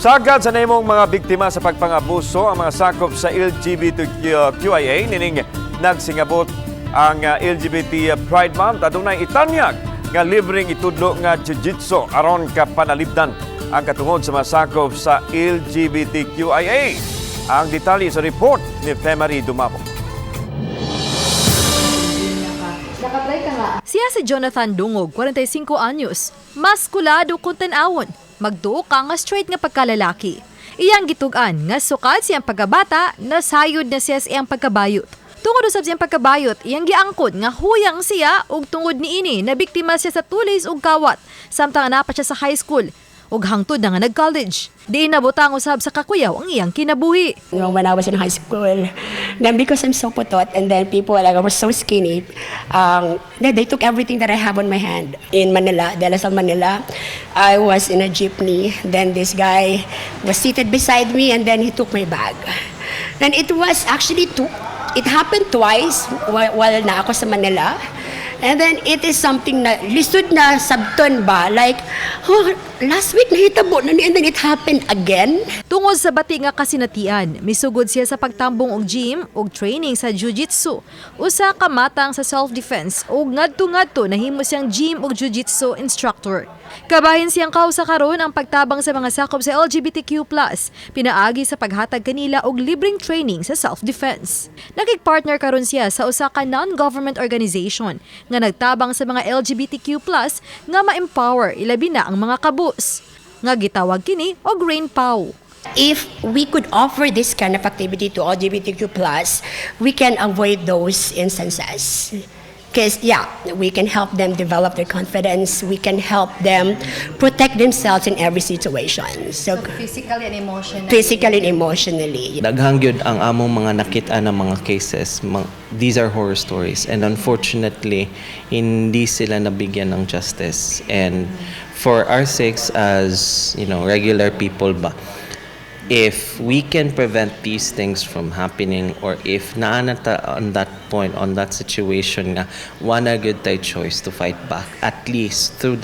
Sagad sa namong mga biktima sa pagpangabuso ang mga sakop sa LGBTQIA nining nagsingabot ang LGBT Pride Month adunay itanyag nga libreng itudlo nga jiu-jitsu aron ka panalibdan ang katungod sa mga sakop sa LGBTQIA. Ang detalye sa report ni Femari Dumabo. Siya si Jonathan Dungog, 45 anyos, maskulado kung tan-awon, magduo ka nga straight nga pagkalalaki. Iyang gitugan nga sukad siyang pagkabata, nasayod na siya siyang pagkabayot. Tungod usab siyang pagkabayot, iyang giangkod nga huyang siya ug tungod niini na biktima siya sa tulis ug kawat, samtang anapa siya sa high school ug hangtod na nga nag-college. Di nabutang usab sa kakuyaw ang iyang kinabuhi. When I was in high school, then because I'm so putot and then people like I was so skinny, they took everything that I have on my hand. In Manila, De La Salle, Manila, I was in a jeepney. Then this guy was seated beside me and then he took my bag. Then it was actually it happened twice while na ako sa Manila. And then it is something na lisod na sabton ba, like, oh, last week nahitabo na ni and then it happened again. Tungod sa bati nga kasinatian, misugod siya sa pagtambong og gym ug training sa jiu-jitsu. Usa ka matang sa self-defense ug ngadto-ngadto nahimo siyang gym ug jiu-jitsu instructor. Kabahin siyang kausa karon ang pagtabang sa mga sakop sa LGBTQ+, pinaagi sa paghatag kanila og libreng training sa self-defense. Nakig-partner karon siya sa usa ka non-government organization nga nagtabang sa mga LGBTQ+ nga ma-empower ilabi na ang mga kabus. Nga gitawag kini og Rain Pau. If we could offer this kind of activity to LGBTQ+, we can avoid those instances. Because, we can help them develop their confidence. We can help them protect themselves in every situation. So physically and emotionally. Physically and emotionally. Daghang gyud ang among mga nakita na mga cases. These are horror stories. And unfortunately, hindi sila nabigyan ng justice. And for our sakes as, regular people ba, if we can prevent these things from happening, or if naanata on that point, on that situation nga, one a good choice to fight back, at least through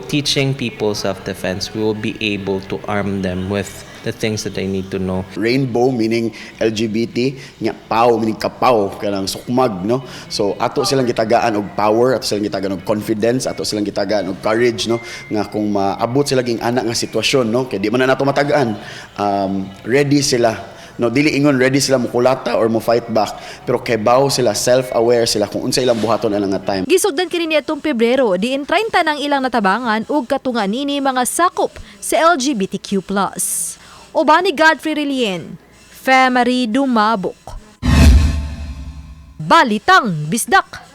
teaching people self-defense, we will be able to arm them with the things that they need to know. Rainbow meaning LGBT, nya pau meaning kapaw kanang sukmag, no? So ato silang gitagaan og power, ato silang gitagaan og confidence, ato silang gitagaan og courage, no? Nga kung maabot sila ging anak nga sitwasyon, no? Kay di man na nato matagaan, ready sila. No, dili ingon ready sila mo kulata or mo fight back, pero kay baw sila, self-aware sila kung unsa ilang buhaton alang nga time. Gisugdan kini niadtong Pebrero diin 30 ng ilang natabangan ug katungan nini mga sakop sa LGBTQ+. Obani Godfrey Relien, Femari Dumabok. Balitang Bisdak.